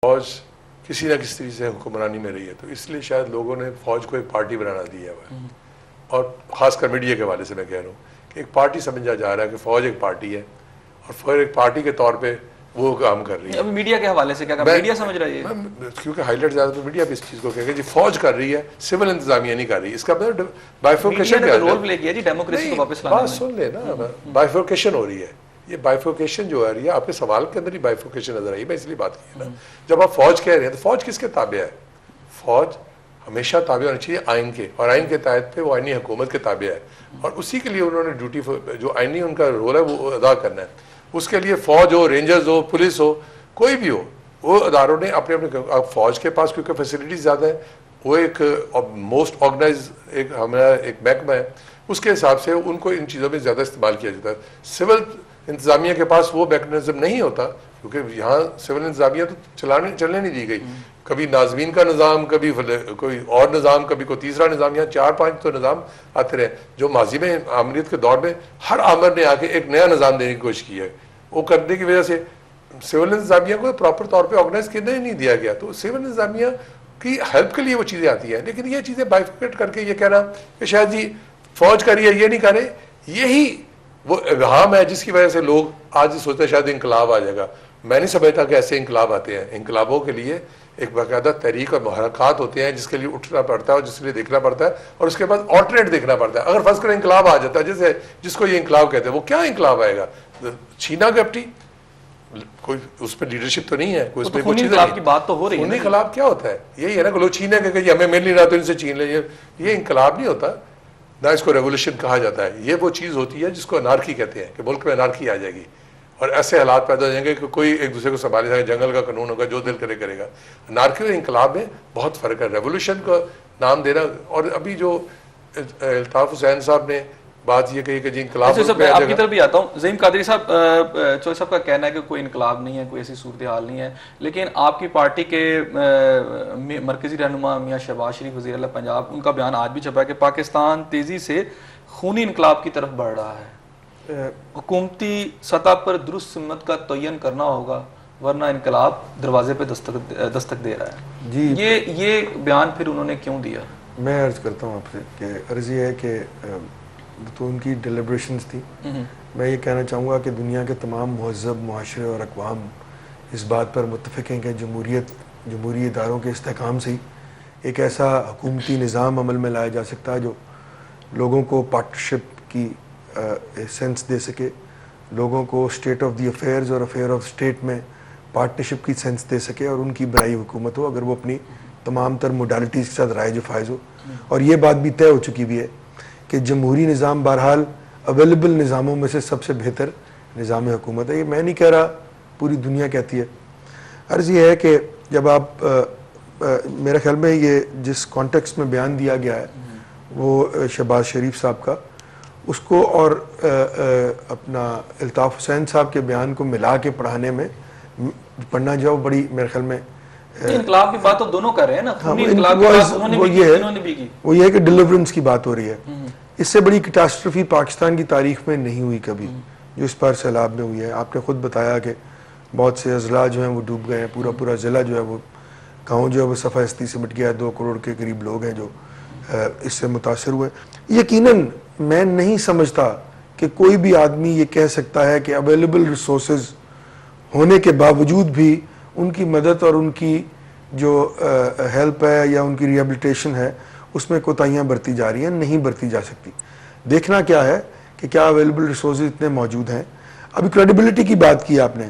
فوج کسی نہ کسی طریقے سے حکمرانی میں رہی ہے، تو اس لیے شاید لوگوں نے فوج کو ایک پارٹی بنانا دیا ہوا ہے، اور خاص کر میڈیا کے حوالے سے میں کہہ رہا ہوں کہ ایک پارٹی سمجھا جا رہا ہے کہ فوج ایک پارٹی ہے اور فوج ایک پارٹی کے طور پہ وہ کام کر رہی ہے. ابھی میڈیا کے حوالے سے کیا میڈیا سمجھ رہی ہے؟ کیونکہ ہائی لائٹ زیادہ تو میڈیا پہ اس چیز کو کہہ کہ جی فوج کر رہی ہے، سول انتظامیہ نہیں کر رہی. اس کا مطلب بائیفورکیشن کا رول پلے کیا جی ڈیموکریسی کو واپس لانے میں. بات سن لے نا، بائیفورکیشن ہو رہی ہے. یہ بائیفورکیشن جو آ رہی ہے آپ کے سوال کے اندر ہی بائیفورکیشن نظر آئی. میں اس لیے بات کی ہے نا، جب آپ فوج کہہ رہے ہیں تو فوج کس کے تابع ہے؟ فوج ہمیشہ تابع ہونا چاہیے آئین کے، اور آئین کے تحت پہ وہ آئینی حکومت کے تابع ہے، اور اسی کے لیے انہوں نے ڈیوٹی جو آئینی ان کا رول ہے وہ ادا کرنا ہے. اس کے لیے فوج ہو، رینجرز ہو، پولیس ہو، کوئی بھی ہو، وہ اداروں نے اپنے فوج کے پاس کیونکہ فیسلٹیز زیادہ ہیں، وہ ایک موسٹ آرگنائز ہمارا ایک محکمہ ہے، اس کے حساب سے ان کو ان چیزوں میں زیادہ استعمال کیا جاتا ہے. سول انتظامیہ کے پاس وہ میکنزم نہیں ہوتا، کیونکہ یہاں سول انتظامیہ تو چلنے نہیں دی گئی. کبھی ناظمین کا نظام، کبھی کوئی اور نظام، کبھی کوئی تیسرا نظام، یہاں 4-5 تو نظام آتے رہے جو ماضی میں آمریت کے دور میں ہر آمر نے آ کے ایک نیا نظام دینے کی کوشش کی ہے. وہ کرنے کی وجہ سے سول انتظامیہ کو پراپر طور پہ آرگنائز کرنے نہیں دیا گیا. تو سول انتظامیہ کی ہیلپ کے لیے وہ چیزیں آتی ہیں، لیکن یہ چیزیں بائیفرکیٹ کر کے یہ کہنا کہ شاید جی فوج کر رہی ہے، یہ نہیں کرے، یہی وہ ابہام ہے جس کی وجہ سے لوگ آج سوچتے ہیں شاید انقلاب آ جائے گا. میں نہیں سمجھتا کہ ایسے انقلاب آتے ہیں. انقلابوں کے لیے ایک باقاعدہ تحریک اور محرکات ہوتے ہیں جس کے لیے اٹھنا پڑتا ہے اور جس کے لیے دیکھنا پڑتا ہے، اور اس کے بعد آلٹرنیٹ دیکھنا پڑتا ہے. اگر فرض کریں انقلاب آ جاتا ہے جس کو یہ انقلاب کہتے ہیں، وہ کیا انقلاب آئے گا؟ چھینا گپٹی کوئی اس پہ لیڈرشپ تو نہیں ہے، کوئی اس پہ خونی انقلاب کی بات تو ہو رہی ہے. خونی انقلاب کیا ہوتا ہے؟ یہی ہے نا کہ لوگ چھینے کہ ہمیں مل نہیں رہا تو ان سے چھین لیں. یہ انقلاب نہیں ہوتا، نہ اس کو ریولوشن کہا جاتا ہے. یہ وہ چیز ہوتی ہے جس کو انارکی کہتے ہیں، کہ ملک میں انارکی آ جائے گی اور ایسے حالات پیدا ہو جائیں گے کہ کوئی ایک دوسرے کو سنبھالے جائے، جنگل کا قانون ہوگا، جو دل کرے گا. انارکی اور انقلاب میں بہت فرق ہے. ریولوشن کو نام دینا، اور ابھی جو الطاف حسین صاحب نے بات یہ کہی کہ جی انقلاب آپ کی طرف بھی آتا ہوں. زعیم قادری صاحب، چوہدری صاحب کا کہنا ہے کہ کوئی انقلاب نہیں ہے، کوئی ایسی صورتحال نہیں ہے، لیکن آپ کی پارٹی کے مرکزی رہنما میاں شہباز شریف وزیر اعلیٰ پنجاب، ان کا بیان آج بھی چھپا ہے کہ پاکستان تیزی سے خونی انقلاب کی طرف بڑھ رہا ہے. حکومتی سطح پر درست سمت کا تعین کرنا ہوگا ورنہ انقلاب دروازے پہ دستک دے رہا ہے. جی یہ بیان پھر انہوں نے کیوں دیا؟ میں عرض کرتا ہوں آپ سے کہ عرض یہ ہے کہ تو ان کی ڈیلیبریشنز تھی. میں یہ کہنا چاہوں گا کہ دنیا کے تمام مہذب معاشرے اور اقوام اس بات پر متفق ہیں کہ جمہوری اداروں کے استحکام سے ہی ایک ایسا حکومتی نظام عمل میں لایا جا سکتا ہے جو لوگوں کو پارٹنرشپ کی سینس دے سکے، لوگوں کو اسٹیٹ آف دی افیئرز اور افیئر آف اسٹیٹ میں پارٹنرشپ کی سینس دے سکے، اور ان کی برائی حکومت ہو اگر وہ اپنی تمام تر موڈالٹیز کے ساتھ رائج و فائز ہو. اور یہ بات بھی طے ہو چکی بھی ہے کہ جمہوری نظام بہرحال اویلیبل نظاموں میں سے سب سے بہتر نظام حکومت ہے. یہ میں نہیں کہہ رہا، پوری دنیا کہتی ہے. عرض یہ ہے کہ جب آپ میرے خیال میں یہ جس کانٹیکسٹ میں بیان دیا گیا ہے وہ شہباز شریف صاحب کا، اس کو اور اپنا الطاف حسین صاحب کے بیان کو ملا کے پڑھنا جو بڑی میرے خیال میں انقلاب کی بات تو دونوں کر رہے ہیں نا. وہ یہ ہے کہ ڈیلیورنس کی بات ہو رہی ہے. اس سے بڑی کیٹاسٹرفی پاکستان کی تاریخ میں نہیں ہوئی کبھی جو اس بار سیلاب میں ہوئی ہے. آپ نے خود بتایا کہ بہت سے اضلاع جو ہیں وہ ڈوب گئے ہیں، پورا ضلع جو ہے وہ گاؤں جو ہے وہ صفحہ ہستی سے مٹ گیا ہے. 2 کروڑ کے قریب لوگ ہیں جو اس سے متاثر ہوئے. یقیناً میں نہیں سمجھتا کہ کوئی بھی آدمی یہ کہہ سکتا ہے کہ اویلیبل ریسورسز ہونے کے باوجود بھی ان کی مدد اور ان کی جو ہیلپ ہے یا ان کی ریہیبلیٹیشن ہے اس میں کوتاہیاں برتی جا رہی ہیں. نہیں برتی جا سکتی. دیکھنا کیا ہے کہ کیا اویلیبل ریسورسز اتنے موجود ہیں. ابھی کریڈیبلٹی کی بات کی آپ نے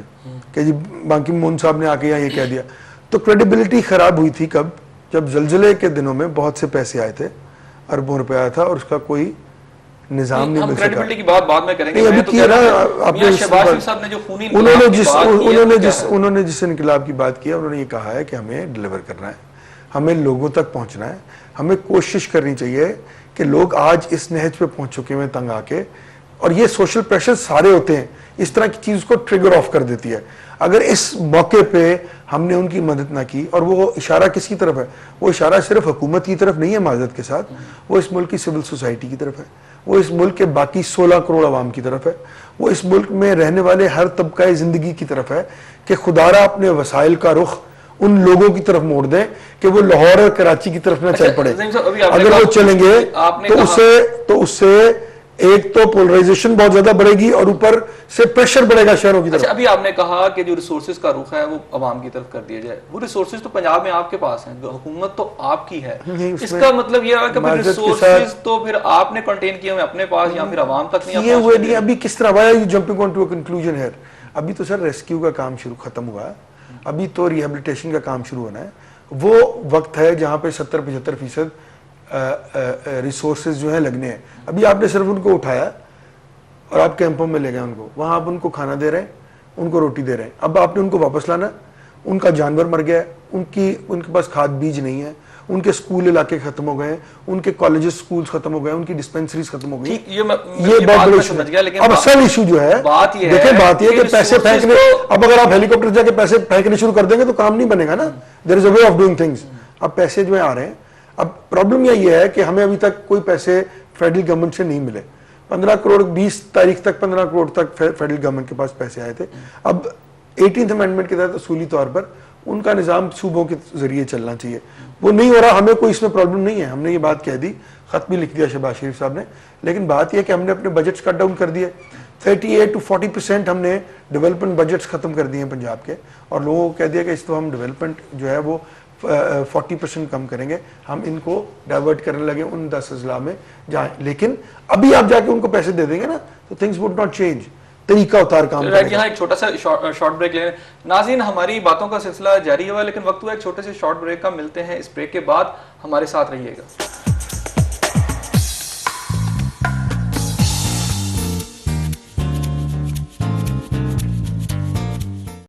کہ جی بانکی مون صاحب نے آ کے یہاں یہ کہہ دیا، تو کریڈیبلٹی خراب ہوئی تھی کب؟ جب زلزلے کے دنوں میں بہت سے پیسے آئے تھے، اربوں روپے آیا تھا، اور اس کا کوئی نظام نہیں مل سکا. کریڈیبلٹی کی بات بعد میں کریں گے. ابھی کیا نا آپ نے انہوں نے جس انقلاب کی بات کیا، انہوں نے یہ کہا ہے کہ ہمیں ڈیلیور کرنا ہے، ہمیں لوگوں تک پہنچنا ہے. ہمیں کوشش کرنی چاہیے کہ لوگ آج اس نہج پہ پہنچ چکے ہیں تنگ آ کے، اور یہ سوشل پریشر سارے ہوتے ہیں، اس طرح کی چیز کو ٹریگر آف کر دیتی ہے. اگر اس موقع پہ ہم نے ان کی مدد نہ کی، اور وہ اشارہ کس کی طرف ہے؟ وہ اشارہ صرف حکومت کی طرف نہیں ہے معذرت کے ساتھ، وہ اس ملک کی سول سوسائٹی کی طرف ہے، وہ اس ملک کے باقی 16 کروڑ عوام کی طرف ہے، وہ اس ملک میں رہنے والے ہر طبقہ زندگی کی طرف ہے کہ خدارہ اپنے وسائل کا رخ ان لوگوں کی طرف موڑ دیں کہ وہ لاہور اور کراچی کی طرف نہ چل پڑے. اگر وہ چلیں گے تو اس سے ایک تو پولرائزیشن بہت زیادہ بڑھے گی اور اوپر سے پریشر بڑھے گا شہروں کی طرف. ابھی آپ نے کہا کہ جو ریسورسز کا رخ ہے وہ عوام کی طرف کر دیا جائے. وہ ریسورسز تو پنجاب میں آپ کے پاس ہیں, حکومت تو آپ کی ہے. اس کا مطلب یہ ہے کہ ریسورسز تو پھر آپ نے کنٹین کیے ہوئے اپنے پاس یا پھر عوام تک نہیں پہنچے. ابھی کس طرح why are you jumping on to a conclusion here؟ ابھی تو سر ریسکیو کا کام ختم ہوا ہے, ابھی تو ریہیبلیٹیشن کا کام شروع ہونا ہے. وہ وقت ہے جہاں پہ 70-75% ریسورسز جو ہیں لگنے ہیں. ابھی آپ نے صرف ان کو اٹھایا اور آپ کیمپوں میں لے گئے ان کو, وہاں آپ ان کو کھانا دے رہے ہیں, ان کو روٹی دے رہے ہیں. اب آپ نے ان کو واپس لانا, ان کا جانور مر گیا ہے, ان کے پاس کھاد بیج نہیں ہے, ان کے سکول علاقے ختم ہو گئے ہیں, ان کے کالجز سکولز ختم ہو گئے ہیں, ان کی ڈسپینسریز ختم ہو گئی. یہ بہت بڑا ایشو ہے. اب اصل ایشو جو ہے دیکھیں بات یہ کہ پیسے پھینکنے, اب اگر آپ ہیلی کاپٹر جا کے پیسے پھینکنے شروع کر دیں گے تو کام نہیں بنے گا نا. دیر از اے وے آف ڈوئنگ تھنگس. اب پیسے جو آ رہے ہیں, اب پرابلم یہ ہے کہ ہمیں ابھی تک کوئی پیسے فیڈرل گورنمنٹ سے نہیں ملے. 15 کروڑ 20 تاریخ تک 15 کروڑ تک فیڈرل گورنمنٹ کے پاس پیسے آئے تھے. اب 18th امینڈمنٹ کے تحت اصولی طور پر ان کا نظام صوبوں کے ذریعے چلنا چاہیے. وہ نہیں ہو رہا. ہمیں کوئی اس میں پرابلم نہیں ہے, ہم نے یہ بات کہہ دی, خط بھی لکھ دیا شہباز شریف صاحب نے. لیکن بات یہ کہ ہم نے اپنے بجٹس کٹ ڈاؤن کر دیے. 38-40% ہم نے ڈیولپمنٹ بجٹس ختم کر دیے ہیں پنجاب کے, اور لوگوں کو کہہ دیا کہ اس تو ہم ڈیولپمنٹ جو ہے وہ 40% کم کریں گے, ہم ان کو ڈائیورٹ کرنے لگے ان 10 اضلاع میں جہاں. لیکن ابھی آپ جا کے ان کو پیسے دے دیں گے نا تو تھنگز وڈ ناٹ چینج. طریقہ اتار کام کرے گا. یہاں ایک چھوٹا سا شارٹ بریک لیں. ناظرین, ہماری باتوں کا سلسلہ جاری ہوا لیکن وقت ہوا ایک چھوٹے سے شارٹ بریک کا. ملتے ہیں اس بریک کے بعد, ہمارے ساتھ رہیے گا.